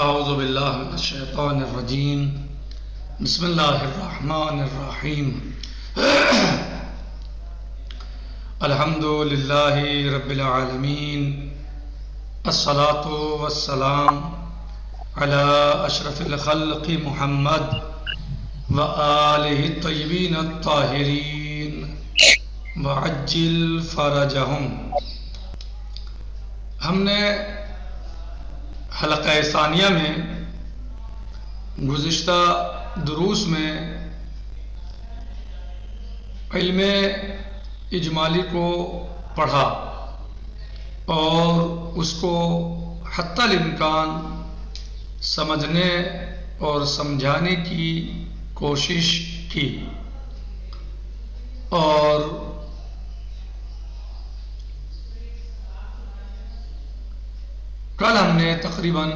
اعوذ باللہ من الشیطان الرجیم بسم اللہ الرحمن الرحیم الحمد للہ رب العالمین الصلاة والسلام علی اشرف الخلق محمد وآلہ الطیبین الطاہرین وعجل فرجہم۔ ہم نے حلقہ ثانیہ میں گزشتہ دروس میں علم اجمالی کو پڑھا اور اس کو حتی الامکان سمجھنے اور سمجھانے کی کوشش کی، اور کل ہم نے تقریباً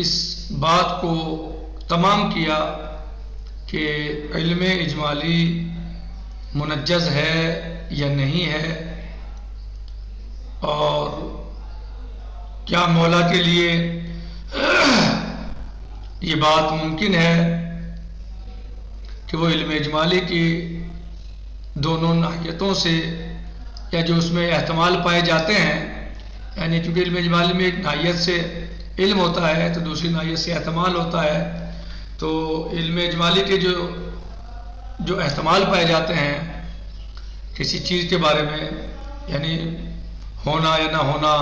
اس بات کو تمام کیا کہ علم اجمالی منجز ہے یا نہیں ہے، اور کیا مولا کے لیے یہ بات ممکن ہے کہ وہ علم اجمالی کی دونوں ناحیتوں سے، یا جو اس میں احتمال پائے جاتے ہیں، یعنی چونکہ علم اجمالی میں ایک ناحیت سے علم ہوتا ہے تو دوسری ناحیت سے احتمال ہوتا ہے، تو علم اجمالی کے جو احتمال پائے جاتے ہیں کسی چیز کے بارے میں، یعنی ہونا یا نہ ہونا،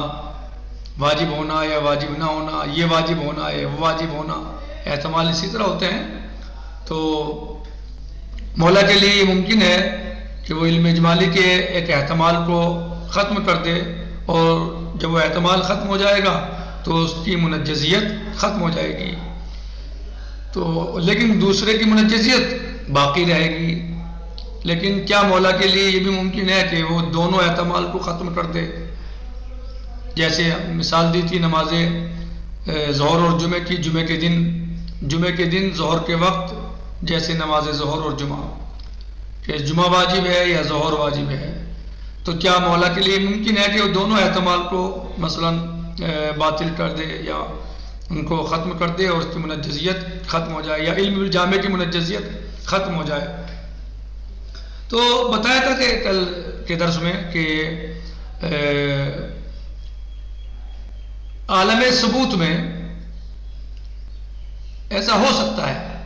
واجب ہونا یا واجب نہ ہونا، یہ واجب ہونا یا وہ واجب ہونا، احتمال اسی طرح ہوتے ہیں، تو مولا کے لیے یہ ممکن ہے کہ وہ علم اجمالی کے ایک احتمال کو ختم کر دے، اور جب وہ احتمال ختم ہو جائے گا تو اس کی منجزیت ختم ہو جائے گی، تو لیکن دوسرے کی منجزیت باقی رہے گی۔ لیکن کیا مولا کے لیے یہ بھی ممکن ہے کہ وہ دونوں احتمال کو ختم کر دے؟ جیسے مثال دی تھی نماز ظہر اور جمعہ کی، جمعہ کے دن ظہر کے وقت جیسے نماز ظہر اور جمعہ، کہ جمعہ واجب ہے یا ظہر واجب ہے، تو کیا مولا کے لیے ممکن ہے کہ وہ دونوں احتمال کو مثلا باطل کر دے یا ان کو ختم کر دے اور اس کی منجزیت ختم ہو جائے، یا علم الجامع کی منجزیت ختم ہو جائے؟ تو بتایا تھا کہ کل کے درس میں کہ عالم ثبوت میں ایسا ہو سکتا ہے،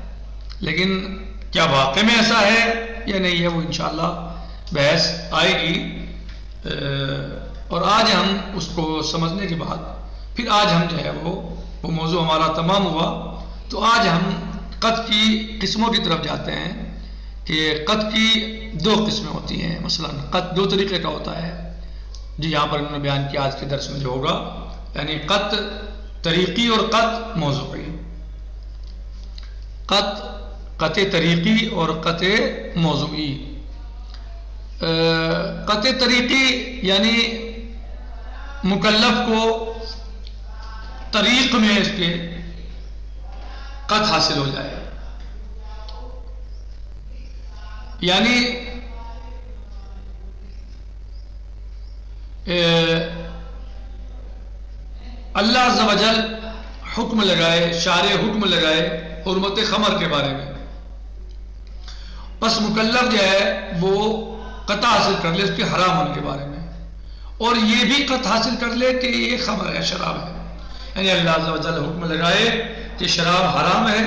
لیکن کیا واقع میں ایسا ہے یا نہیں ہے، وہ انشاءاللہ بحث آئے گی، اور آج ہم اس کو سمجھنے کے بعد پھر آج ہم جو ہے وہ موضوع ہمارا تمام ہوا، تو آج ہم قط کی قسموں کی طرف جاتے ہیں کہ قط کی دو قسمیں ہوتی ہیں۔ مثلا قط دو طریقے کا ہوتا ہے، جی یہاں پر انہوں نے بیان کیا آج کے درس میں جو ہوگا، یعنی قط طریقی اور قط موضوعی، قط طریقی اور قط موضوعی۔ قط طریقی یعنی مکلف کو طریق میں اس کے قط حاصل ہو جائے، یعنی اللہ عز و جل حکم لگائے، شارع حکم لگائے حرمت خمر کے بارے میں، بس مکلف جو ہے وہ قطع حاصل کر لے اس کے حرام ہونے کے بارے میں، اور یہ بھی قطع حاصل کر لے کہ یہ خمر ہے، شراب ہے، یعنی اللہ عز و جل حکم لگائے کہ شراب حرام ہے،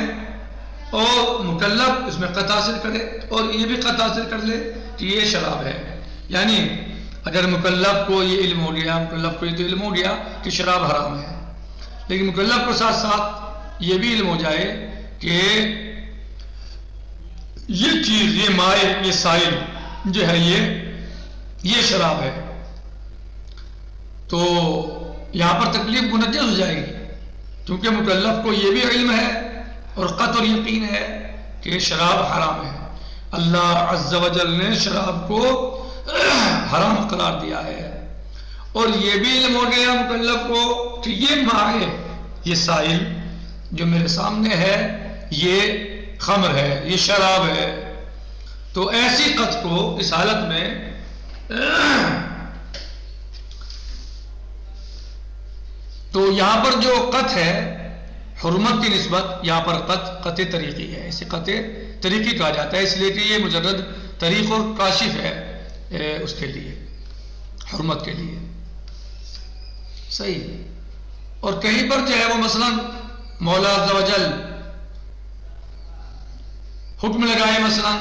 اور مکلف اس میں قطع حاصل کرے، اور یہ بھی قطع حاصل کر لے کہ یہ شراب ہے۔ یعنی اگر مکلف کو یہ علم ہو گیا، مکلف کو یہ تو علم ہو گیا کہ شراب حرام ہے، لیکن مکلف کو ساتھ ساتھ یہ بھی علم ہو جائے کہ یہ چیز، یہ مائع، یہ سائل جو ہے یہ شراب ہے، تو یہاں پر تکلیف منجز ہو جائے گی، کیونکہ مکلف کو یہ بھی علم ہے اور قطع یقین ہے کہ شراب حرام ہے۔ اللہ عز و جل نے شراب کو حرام قرار دیا ہے، اور یہ بھی علم ہو گیا مکلف کو کہ یہ مائع، یہ سائل جو میرے سامنے ہے یہ خمر ہے، یہ شراب ہے، تو ایسی قط کو اس حالت میں تو یہاں پر جو قط ہے حرمت کی نسبت، یہاں پر قط طریقی ہے، اسے قط طریقی کہا جاتا ہے، اس لیے کہ یہ مجرد طریق اور کاشف ہے اس کے لیے، حرمت کے لیے. صحیح. اور کہیں پر جو ہے وہ مثلا مولا عز و جل حکم لگائے، مثلا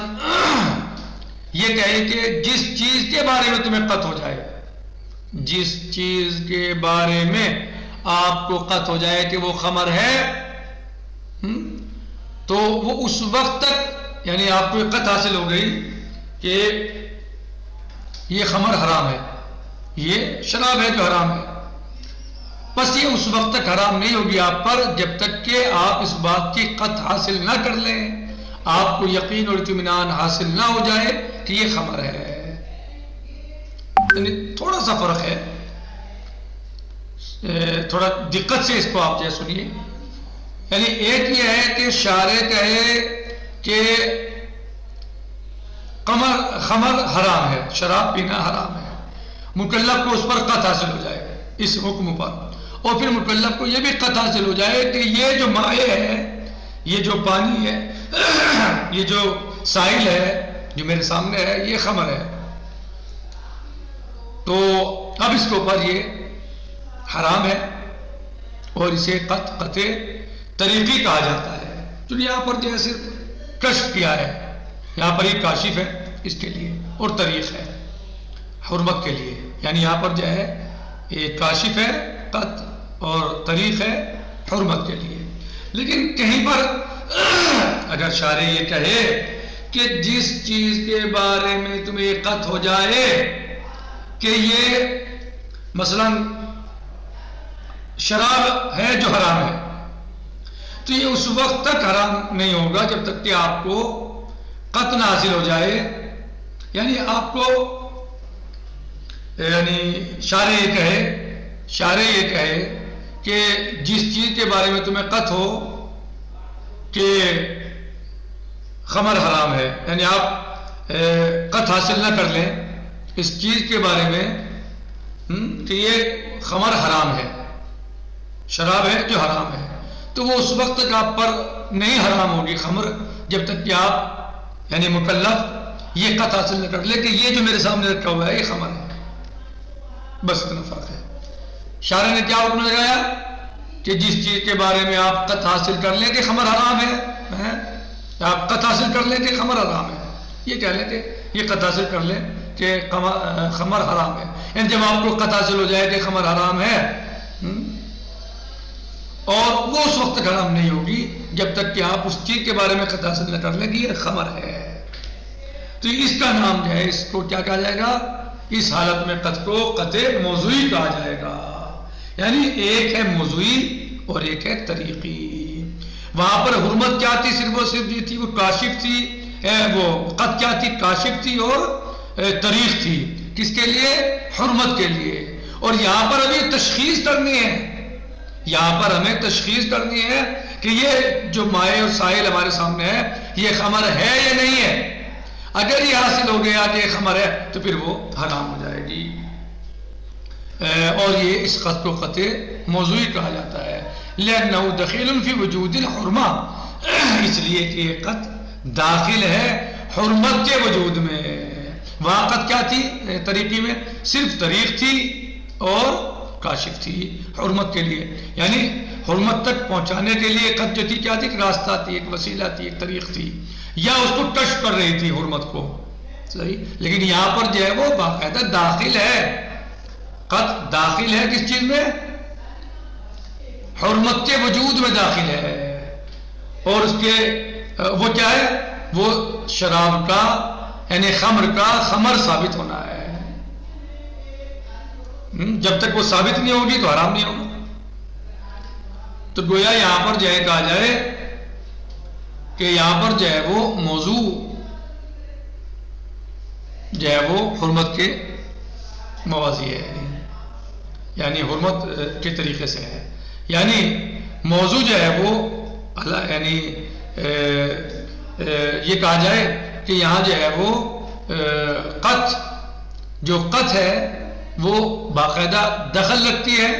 یہ کہے کہ جس چیز کے بارے میں تمہیں قط ہو جائے، جس چیز کے بارے میں آپ کو قط ہو جائے کہ وہ خمر ہے، تو وہ اس وقت تک، یعنی آپ کو قط حاصل ہو گئی کہ یہ خمر حرام ہے، یہ شراب ہے جو حرام ہے، بس یہ اس وقت تک حرام نہیں ہوگی آپ پر جب تک کہ آپ اس بات کی قط حاصل نہ کر لیں، آپ کو یقین اور اطمینان حاصل نہ ہو جائے کہ یہ خمر ہے. یعنی تھوڑا سا فرق ہے، تھوڑا دقت سے اس کو آپ جو سنیے. یعنی ایک یہ ہے کہ شارع کہے کہ خمر حرام ہے، شراب پینا حرام ہے، مکلف کو اس پر قط حاصل ہو جائے اس حکم پر، اور پھر مکلف کو یہ بھی قط حاصل ہو جائے کہ یہ جو مائع ہے، یہ جو پانی ہے، یہ جو سائل ہے جو میرے سامنے ہے، یہ خمر ہے. تو اب اس کے اوپر یہ حرام ہے اور اسے قط طریقی کہا جاتا ہے. تو یہاں پر جو ہے صرف کشف کیا ہے، یہاں پر یہ کاشف ہے اس کے لیے اور طریق ہے حرمت کے لیے. یعنی یہاں پر جو ہے یہ کاشف ہے قط اور طریق ہے حرمت کے لیے. لیکن کہیں پر اگر شارع یہ کہے کہ جس چیز کے بارے میں تمہیں قط ہو جائے کہ یہ مثلا شراب ہے جو حرام ہے، تو یہ اس وقت تک حرام نہیں ہوگا جب تک کہ آپ کو قط نہ حاصل ہو جائے. یعنی آپ کو، یعنی شارع یہ کہے کہ جس چیز کے بارے میں تمہیں قط ہو کہ خمر حرام ہے، یعنی آپ قط حاصل نہ کر لیں اس چیز کے بارے میں کہ یہ خمر حرام ہے، شراب ہے جو حرام ہے، تو وہ اس وقت تک آپ پر نہیں حرام ہوگی خمر جب تک کہ آپ یعنی مکلف یہ قط حاصل نہ کر لے کہ یہ جو میرے سامنے رکھا ہوا ہے یہ خمر ہے. بس اتنا فرق ہے. شارع نے کیا حکم لگایا کہ جس چیز کے بارے میں آپ قط حاصل کر لیں کہ خمر حرام ہے، آپ قط حاصل کر لیں کہ خمر حرام ہے، یہ کہہ لیں کہ یہ قط حاصل کر لیں کہ خمر حرام ہے. یعنی جب آپ کو قط حاصل ہو جائے کہ خمر حرام ہے، اور وہ اس وقت تک حرام نہیں ہوگی جب تک کہ آپ اس چیز کے بارے میں قط حاصل نہ کر لیں کہ یہ خمر ہے. تو اس کا نام جو ہے، اس کو کیا کہا جائے گا؟ اس حالت میں قط کو قط موضوعی کہا جائے گا. یعنی ایک ہے موضوعی اور ایک ہے طریقی. وہاں پر حرمت کیا تھی؟ صرف اور صرف یہ تھی، وہ کاشف تھی. وہ قط کیا تھی؟ کاشف تھی اور طریق تھی. کس کے لیے؟ حرمت کے لیے. اور یہاں پر ابھی تشخیص کرنی ہے، یہاں پر ہمیں تشخیص کرنی ہے کہ یہ جو مائع اور سائل ہمارے سامنے ہے یہ خمر ہے یا نہیں ہے. اگر یہ حاصل ہو گیا کہ یہ خمر ہے تو پھر وہ حرام ہو جائے گی. اور یہ اس قط کو قط موضوعی کہا جاتا ہے. لأنه دخیل فی وجود الحرمہ، اس لیے کہ یہ قط داخل ہے حرمت کے وجود میں. وہاں قط کیا تھی طریقی میں؟ صرف طریق تھی اور کاشف تھی حرمت کے لیے. یعنی حرمت تک پہنچانے کے لیے قط جو تھی کیا تھی؟ ایک راستہ تھی، ایک وسیلہ تھی، ایک طریق تھی، یا اس کو کشف کر رہی تھی حرمت کو. صحیح. لیکن یہاں پر جو ہے وہ باقاعدہ داخل ہے، قط داخل ہے کس چیز میں؟ حرمت کے وجود میں داخل ہے. اور اس کے وہ کیا ہے؟ وہ شراب کا یعنی خمر کا خمر ثابت ہونا ہے. جب تک وہ ثابت نہیں ہوگی تو حرام نہیں ہوگا. تو گویا یہاں پر جو ہے کہا جائے کہ یہاں پر جو ہے وہ موضوع جو ہے وہ حرمت کے موازی ہے، یعنی حرمت کے طریقے سے ہے. یعنی موضوع جو ہے وہ یعنی یہ کہا جائے کہ یہاں جو ہے وہ قط جو قط ہے وہ باقاعدہ دخل رکھتی ہے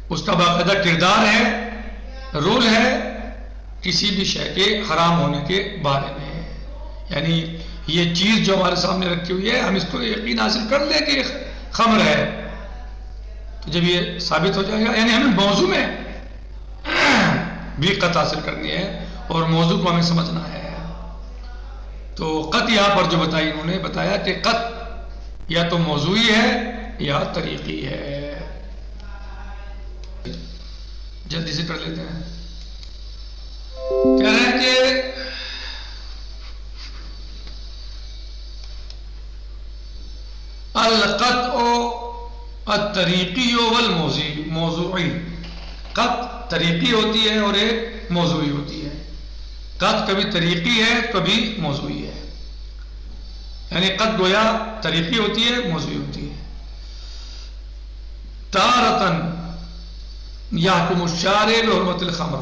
اس کا باقاعدہ کردار ہے، رول ہے کسی بھی شے کے حرام ہونے کے بارے میں. یعنی یہ چیز جو ہمارے سامنے رکھی ہوئی ہے، ہم اس کو یقین حاصل کر لیں کہ خمر ہے، تو جب یہ ثابت ہو جائے گا، یعنی ہمیں موضوع میں بھی قط حاصل کرنی ہے اور موضوع کو ہمیں سمجھنا ہے. تو قط یہاں پر جو بتائی انہوں نے بتایا کہ قط یا تو موضوعی ہے یا طریقی ہے. جلدی سے کر لیتے ہیں. کہہ رہے ہیں کہ القطع الطریقی والموضوعی. قط طریقی ہوتی ہے اور ایک موضوعی ہوتی ہے. قط کبھی طریقی ہے کبھی موضوعی ہے. یعنی قط گویا طریقی ہوتی ہے، موضوعی ہوتی ہے. تارتن یحکم الشارع بحرمت الخمر.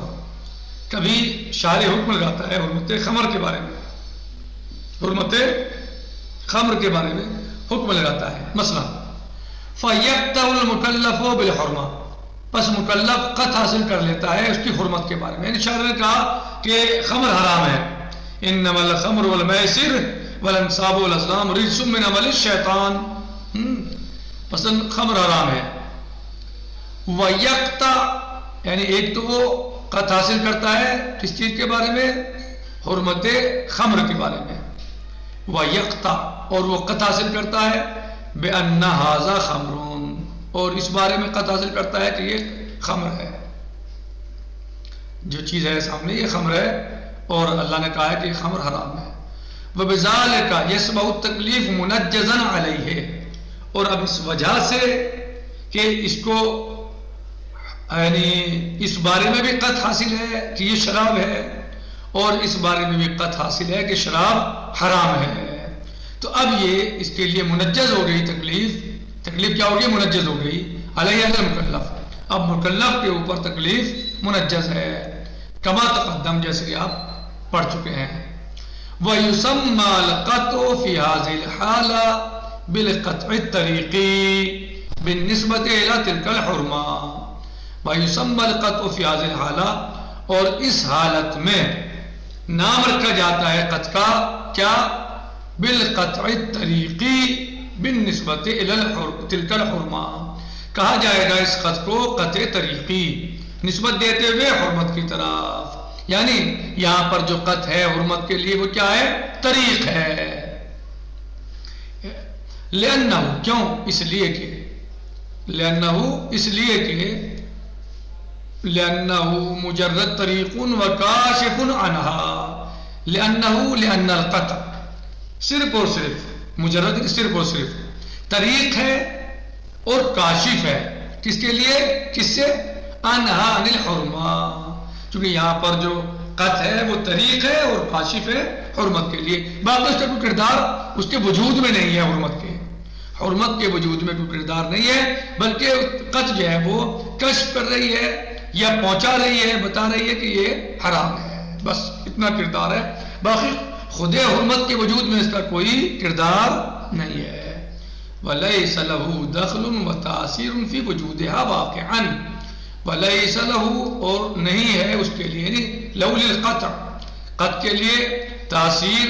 کبھی شارع حکم لگاتا ہے حرمت خمر کے بارے میں، حرمت خمر کے بارے میں حکم لگاتا ہے. مثلا فَيَقْطَعُ الْمُكَلَّفُ بِالْحُرْمَةِ، پس مکلف قط حاصل کر لیتا ہے اس کی حرمت کے بارے میں. یعنی شارع نے کہا کہ خمر حرام ہے. انما الخمر والمیسر والانصاب والازلام رجس من عمل الشیطان. مثلا خمر حرام ہے. وَيَقْطَعُ یعنی ایک تو وہ قط حاصل کرتا ہے کس چیز کے بارے میں؟ حرمت خمر کے بارے میں. وَيَقْطَعُ اور وہ قط حاصل کرتا ہے بِأَنَّ هَذَا خَمْرٌ، اور اس بارے میں قط حاصل کرتا ہے کہ یہ خمر ہے، جو چیز ہے سامنے یہ خمر ہے، اور اللہ نے کہا ہے کہ یہ خمر حرام ہے. وَبِذَالِكَ يَسْبَحُ التَّكْلِيفُ مُنَجَّزًا عَلَيْهِ، اور اب اس وجہ سے کہ اس کو یعنی اس بارے میں بھی قط حاصل ہے کہ یہ شراب ہے، اور اس بارے میں بھی قط حاصل ہے کہ شراب حرام ہے، تو اب یہ اس کے لیے منجز ہو گئی تکلیف. تکلیف کیا ہوگی؟ منجز ہو گئی. علیہ المکلف، اب مکلف کے اوپر تکلیف منجز ہے. کما تقدم، جیسے کہ آپ پڑھ چکے ہیں. وَيُسَمَّى الْقَطْعُ فِي هَذِهِ الْحَالَةِ بِالْقَطْعِ الطَّرِيقِي بِالنِّسْبَةِ إِلَى تِلْكَ الْحُرْمَةِ. وَيُسَمَّى الْقَطْعُ فِي هَذِهِ الْحَالَةِ، اور اس حالت میں نام رکھا جاتا ہے قط کا کیا؟ بالقطع الطریقی بالنسبت الی تلک الحرمہ. کہا جائے گا اس قط کو قطع طریقی، نسبت دیتے ہوئے حرمت کی طرف. یعنی یہاں پر جو قط ہے حرمت کے لیے وہ کیا ہے؟ طریق ہے. لأنہ، کیوں؟ اس لیے کہ لأنہ اس لیے کہ لأنہ مجرد طریق وکاشف عنہا. لأن القطع صرف اور صرف مجرد، صرف اور صرف طریق ہے اور کاشف ہے. کس کے لیے؟ کس سے؟ عنہا عن الحرمہ. چونکہ یہاں پر جو قط ہے وہ طریق ہے اور کاشف ہے حرمت کے لیے. باقی اس کا کوئی کردار اس کے وجود میں نہیں ہے. حرمت کے وجود میں کوئی کردار نہیں ہے، بلکہ قط جو ہے وہ کشف کر رہی ہے یا پہنچا رہی ہے، بتا رہی ہے کہ یہ حرام ہے. بس اتنا کردار ہے. باقی خود حرمت کے وجود میں اس کا کوئی کردار نہیں ہے. وَلَيْسَ لَهُ دَخْلٌ وَتَأْثِيرٌ فِي وُجُودِهَا وَاقِعًا. وَلَيْسَ لَهُ اور نہیں ہے اس کے لیے، یعنی لَهُ لِلْقَطْعِ قط کے لیے تاثیر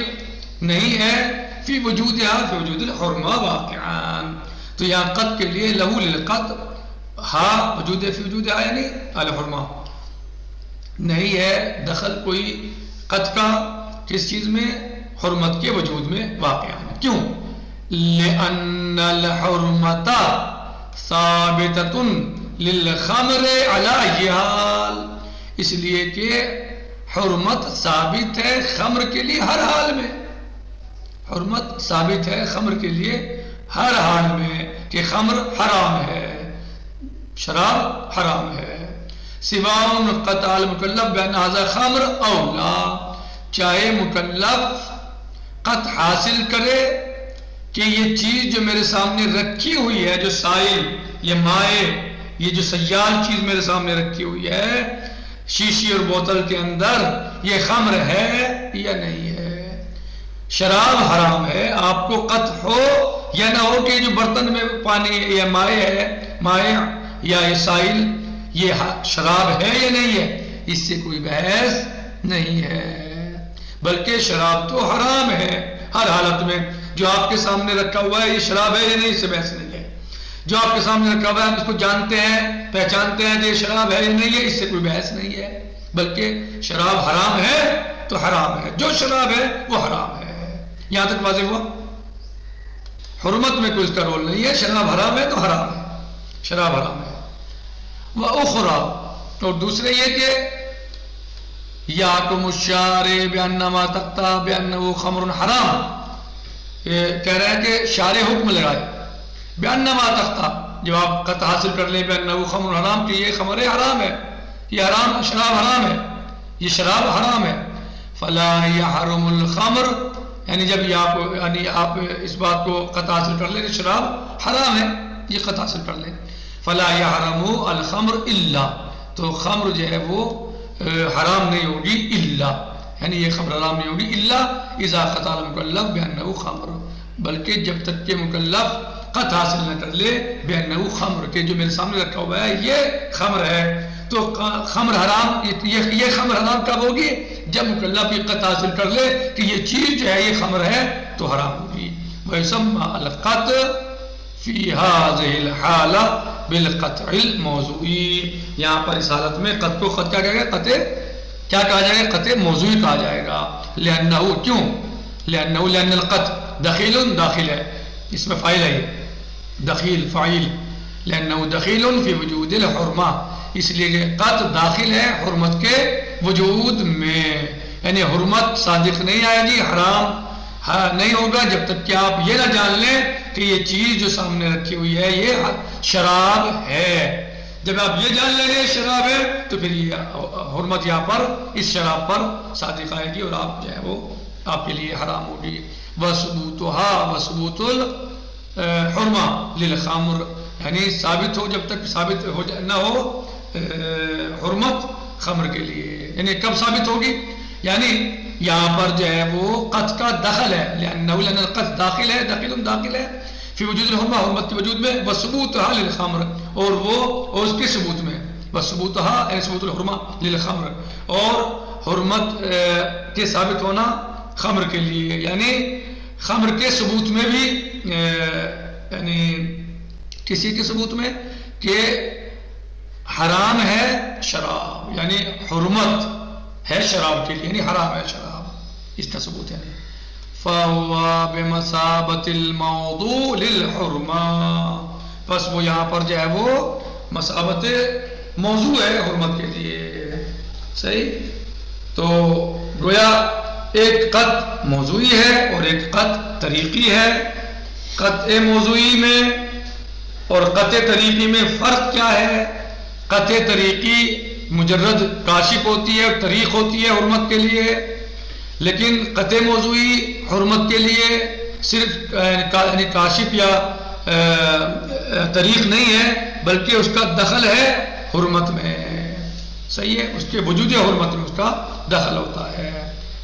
نہیں ہے، فی وجودها فی وجود الحرمہ واقعا. تو یہاں قط کے لیے لَهُ لِلْقَطْعِ ہاں وجود فی وجودها یعنی الحرمہ نہیں ہے دخل کوئی قط کا کس چیز میں؟ حرمت کے وجود میں واقع ہے. کیوں؟ لأن الحرمت ثابتۃ للخمر علی ای حال. اس لیے کہ حرمت ثابت ہے خمر کے لیے ہر حال میں. حرمت ثابت ہے خمر کے لیے ہر حال میں کہ خمر حرام ہے، شراب حرام ہے. سواء قطع المکلف بأن هذا خمر او لا، چاہے مکلف قط حاصل کرے کہ یہ چیز جو میرے سامنے رکھی ہوئی ہے، جو سائل، یہ مائع، یہ جو سیال چیز میرے سامنے رکھی ہوئی ہے شیشی اور بوتل کے اندر، یہ خمر ہے یا نہیں ہے. شراب حرام ہے، آپ کو قط ہو یا نہ ہو کہ جو برتن میں پانی یا مائع ہے، مائع یا یہ سائل یہ شراب ہے یا نہیں ہے، اس سے کوئی بحث نہیں ہے، بلکہ شراب تو حرام ہے ہر حالت میں. جو آپ کے سامنے رکھا ہوا ہے یہ شراب ہے یا نہیں، اس سے بحث نہیں ہے. جو آپ کے سامنے رکھا ہوا ہے ہم اس کو جانتے ہیں پہچانتے ہیں کہ یہ شراب ہے یا نہیں ہے، اس سے کوئی بحث نہیں ہے، بلکہ شراب حرام ہے تو حرام ہے، جو شراب ہے وہ حرام ہے. یہاں تک واضح ہوا. حرمت میں کوئی اس کا رول نہیں ہے، شراب حرام ہے تو حرام ہے، شراب حرام ہے. وَأُخْرَى، اور دوسرے یہ کہ یاکم الشارع بأنما تقطع بأنه خمر حرام، یہ کہہ رہے ہیں کہ شارع حکم لگائے بأنما تقطع، جب آپ قطع حاصل کر لیں بأنه خمر حرام کہ یہ خمر حرام ہے، یہ حرام شراب حرام ہے، یہ شراب حرام ہے. فلا يحرم الخمر، یعنی جب یہ آپ اس بات کو قطع حاصل کر لیں کہ شراب حرام ہے، یہ قطع حاصل کر لیں. فلا يحرم الخمر الا، تو خمر جو ہے وہ حرام نہیں ہوگی الا، یعنی یہ خمر حرام نہیں ہوگی الا اذا قطع المکلف بانه خمر، بلکہ جب تک کہ مکلف قطع حاصل نہ کر لے بانه خمر، کہ جو میرے سامنے رکھا ہوا ہے یہ خمر ہے، تو خمر حرام، یہ خمر حرام کب ہوگی؟ جب مکلف یہ قطع حاصل کر لے کہ یہ چیز جو ہے یہ خمر ہے تو حرام ہوگی. وَيُسَمَّى الْقَطْعُ فِي هَذِهِ الْحَالَةِ بالقطع الموضوعی، یہاں پر اس حالت میں قطع کو کیا کہا گیا؟ قطع کیا کہا جائے گا؟ قطع موضوعی کہا جائے گا. لأنه، کیوں؟ لأن القطع دخیل، داخل ہے، اس میں فاعل ہے دخیل فاعل، لأنه دخیل فی وجود الحرمہ، اس لیے کہ قطع داخل ہے حرمت کے وجود میں، یعنی حرمت صادق نہیں آئے گی، حرام نہیں ہوگا جب تک کہ آپ یہ نہ جان لیں کہ یہ چیز جو سامنے رکھی ہوئی ہے یہ شراب ہے. جب آپ یہ جان لیں گے شراب ہے تو پھر یہ حرمت یہاں پر اس شراب پر صادق آئے گی اور آپ جو ہے وہ آپ کے لیے حرام ہوگی. وثبوتها وثبوت الحرمہ للخمر، یعنی ثابت ہو، جب تک ثابت ہو نہ ہو حرمت خمر کے لیے، یعنی کب ثابت ہوگی؟ یعنی یہاں پر جو ہے وہ قطع کا دخل ہے، لأن القطع داخل ہے، داخل ہے فی وجود الحرمہ، حرمت کے وجود میں، وثبوتها للخمر، اور وہ اور اس کے ثبوت میں، وثبوتها ثبوت الحرمہ للخمر، اور حرمت کے ثابت ہونا خمر کے لیے، یعنی خمر کے ثبوت میں بھی، یعنی کسی کے ثبوت میں کہ حرام ہے شراب، یعنی حرمت ہے شراب کے لیے، یعنی حرام ہے شراب، اس کا ثبوت ہے. فَهُوَ بِمَثَابَةِ الْمَوْضُوعِ لِلْحُرْمَةِ، بس وہ یہاں پر جو ہے وہ مثابت موضوع ہے حرمت کے لیے. صحیح، تو گویا ایک قطع موضوعی ہے اور ایک قطع طریقی ہے. قطع موضوعی میں اور قطع طریقی میں فرق کیا ہے؟ قطع طریقی مجرد کاشف ہوتی ہے اور طریق ہوتی ہے حرمت کے لیے، لیکن قطع موضوعی حرمت کے لیے صرف یعنی کاشف یا طریق نہیں ہے، بلکہ اس کا دخل ہے حرمت میں. صحیح ہے، اس کے وجود حرمت میں اس کا دخل ہوتا ہے.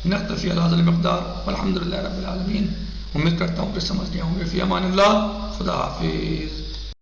نقتفی علی ھذا المقدار والحمد للہ رب العالمین. امید کرتا ہوں کہ سمجھ گیا ہوں گے. فی امان اللہ، خدا حافظ.